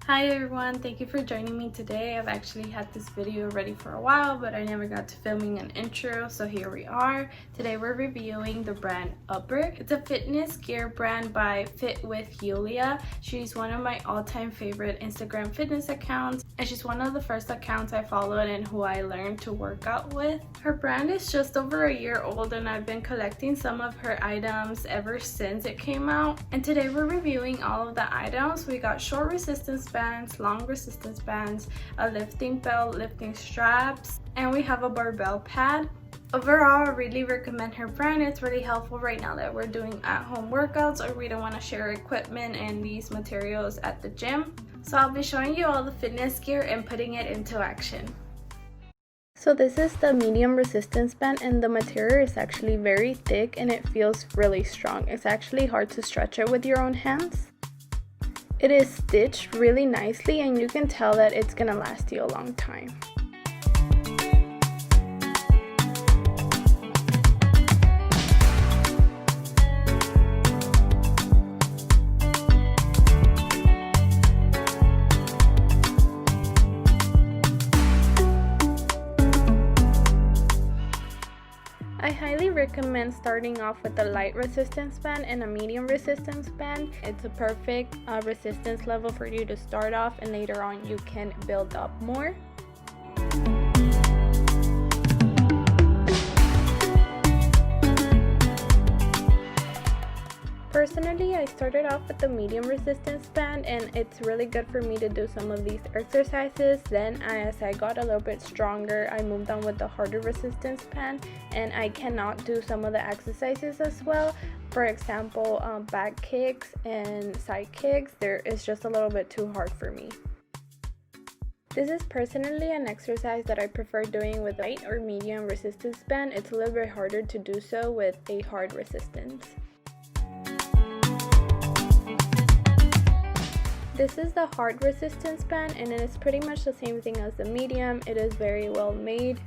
Hi everyone, thank you for joining me today. I've actually had this video ready for a while, but I never got to filming an intro, so here we are. Today we're reviewing the brand UPPPPER. It's a fitness gear brand by Fit.With.Iulia. She's one of my all-time favorite Instagram fitness accounts, and she's one of the first accounts I followed and who I learned to work out with. Her brand is just over a year old, and I've been collecting some of her items ever since it came out. And today we're reviewing all of the items. We got short resistance bands, long resistance bands, a lifting belt, lifting straps, and we have a barbell pad. Overall, I really recommend her brand. It's really helpful right now that we're doing at-home workouts or we don't want to share equipment and these materials at the gym. So I'll be showing you all the fitness gear and putting it into action. So this is the medium resistance band, and the material is actually very thick and it feels really strong. It's actually hard to stretch it with your own hands. It is stitched really nicely and you can tell that it's gonna last you a long time. I highly recommend starting off with a light resistance band and a medium resistance band. It's a perfect resistance level for you to start off, and later on you can build up more. Personally, I started off with the medium resistance band, and it's really good for me to do some of these exercises. Then as I got a little bit stronger, I moved on with the harder resistance band, and I cannot do some of the exercises as well. For example, back kicks and side kicks, it's just a little bit too hard for me. This is personally an exercise that I prefer doing with light or medium resistance band. It's a little bit harder to do so with a hard resistance. This is the hard resistance band, and it is pretty much the same thing as the medium. It is very well made.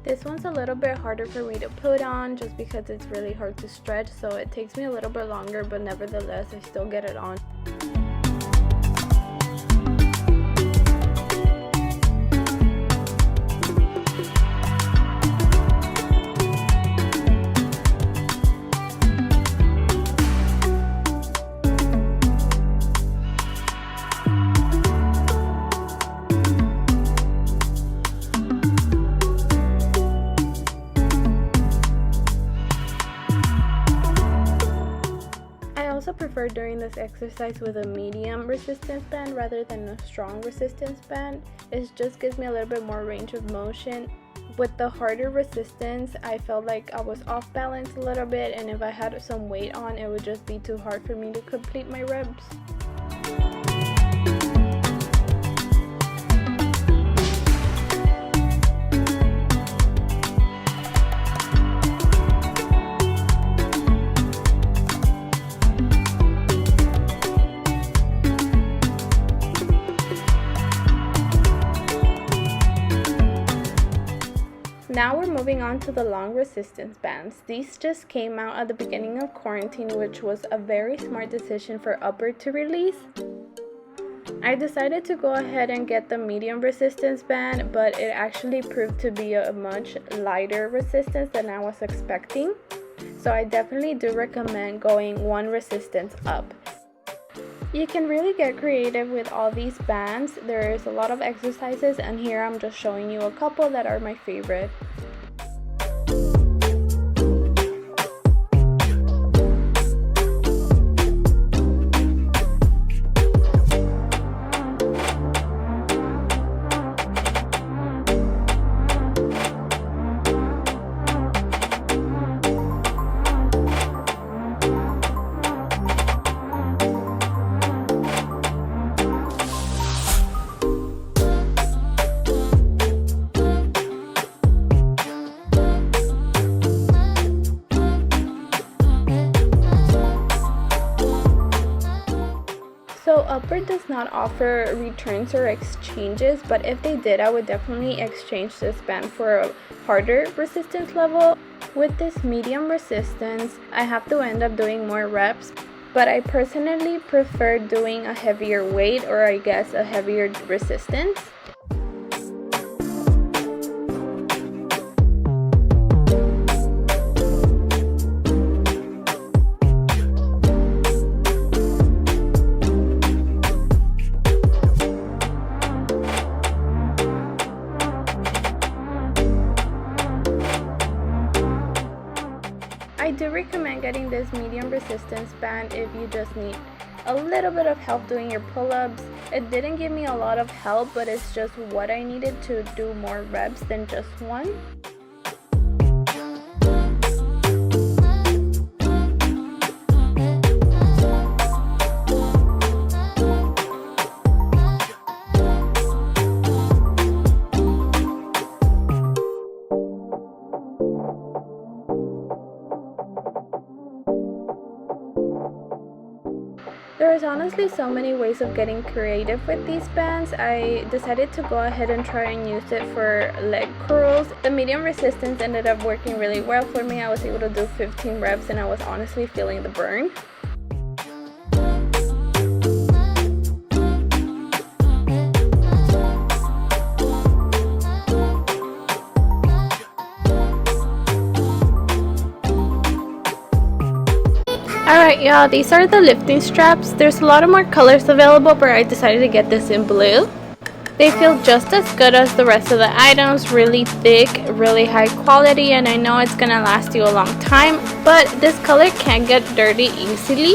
This one's a little bit harder for me to put on just because it's really hard to stretch, so it takes me a little bit longer, but nevertheless I still get it on. I also prefer doing this exercise with a medium resistance band rather than a strong resistance band. It just gives me a little bit more range of motion. With the harder resistance, I felt like I was off balance a little bit, and if I had some weight on, it would just be too hard for me to complete my reps. Now we're moving on to the long resistance bands. These just came out at the beginning of quarantine, which was a very smart decision for UPPPPER to release. I decided to go ahead and get the medium resistance band, but it actually proved to be a much lighter resistance than I was expecting. So I definitely do recommend going one resistance up. You can really get creative with all these bands. There's a lot of exercises, and here I'm just showing you a couple that are my favorite. Upper does not offer returns or exchanges, but if they did, I would definitely exchange this band for a harder resistance level. With this medium resistance, I have to end up doing more reps, but I personally prefer doing a heavier weight, or I guess a heavier resistance. I do recommend getting this medium resistance band if you just need a little bit of help doing your pull-ups. It didn't give me a lot of help, but it's just what I needed to do more reps than just one. There's honestly so many ways of getting creative with these bands. I decided to go ahead and try and use it for leg curls. The medium resistance ended up working really well for me. I was able to do 15 reps and I was honestly feeling the burn. Alright y'all, these are the lifting straps. There's a lot of more colors available, but I decided to get this in blue. They feel just as good as the rest of the items, really thick, really high quality, and I know it's gonna last you a long time, but this color can get dirty easily.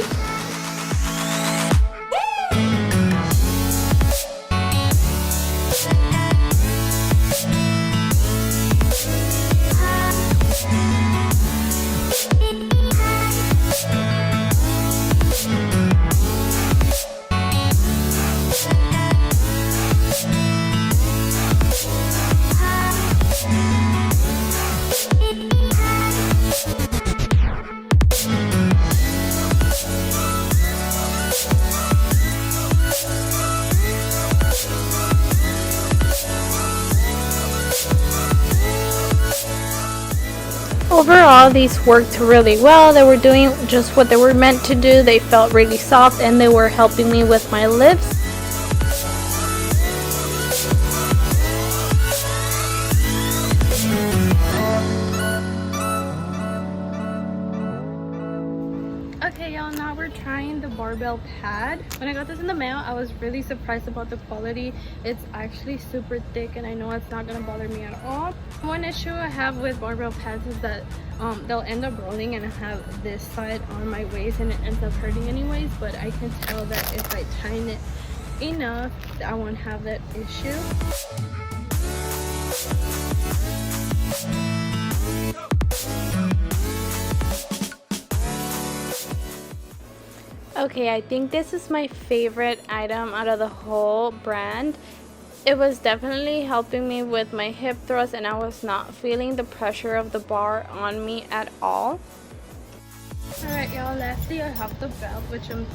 Overall, these worked really well. They were doing just what they were meant to do. They felt really soft and they were helping me with my lifts. Okay y'all, now we're trying the Barbell Pad. When I got this in the mail, I was really surprised about the quality. It's actually super thick and I know it's not gonna bother me at all. One issue I have with Barbell Pads is that they'll end up rolling and I have this side on my waist and it ends up hurting anyways, but I can tell that if I tighten it enough, I won't have that issue. Okay, I think this is my favorite item out of the whole brand. It was definitely helping me with my hip thrust and I was not feeling the pressure of the bar on me at all. Alright y'all, lastly I have the belt, which I'm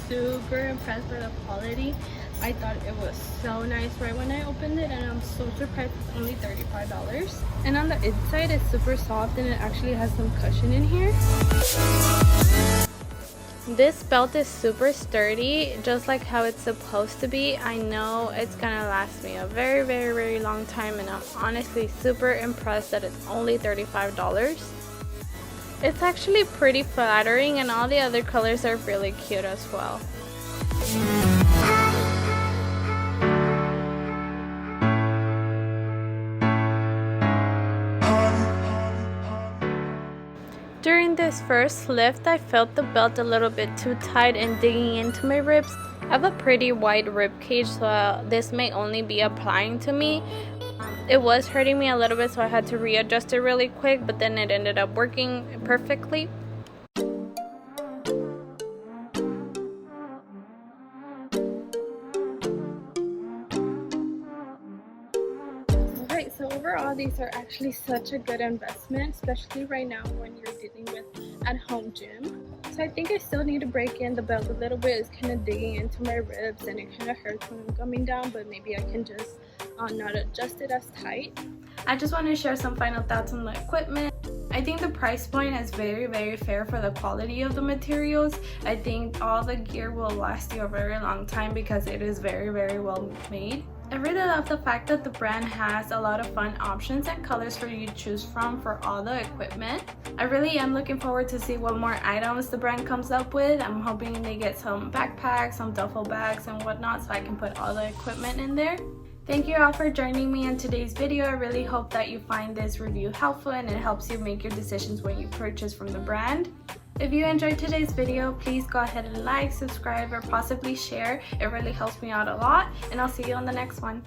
super impressed with the quality. I thought it was so nice right when I opened it and I'm so surprised it's only $35. And on the inside it's super soft and it actually has some cushion in here. This belt is super sturdy, just like how it's supposed to be. I know it's gonna last me a very long time and I'm honestly super impressed that it's only $35. It's actually pretty flattering and all the other colors are really cute as well. During this first lift, I felt the belt a little bit too tight and digging into my ribs. I have a pretty wide rib cage, so this may only be applying to me. It was hurting me a little bit, so I had to readjust it really quick, but then it ended up working perfectly. So overall, these are actually such a good investment, especially right now when you're dealing with at-home gym. So I think I still need to break in the belt a little bit. It's kind of digging into my ribs and it kind of hurts when I'm coming down, but maybe I can just not adjust it as tight. I just want to share some final thoughts on the equipment. I think the price point is very fair for the quality of the materials. I think all the gear will last you a very long time because it is very well made. I really love the fact that the brand has a lot of fun options and colors for you to choose from for all the equipment. I really am looking forward to see what more items the brand comes up with. I'm hoping they get some backpacks, some duffel bags and whatnot so I can put all the equipment in there. Thank you all for joining me in today's video. I really hope that you find this review helpful and it helps you make your decisions when you purchase from the brand. If you enjoyed today's video, please go ahead and like, subscribe, or possibly share. It really helps me out a lot, and I'll see you on the next one.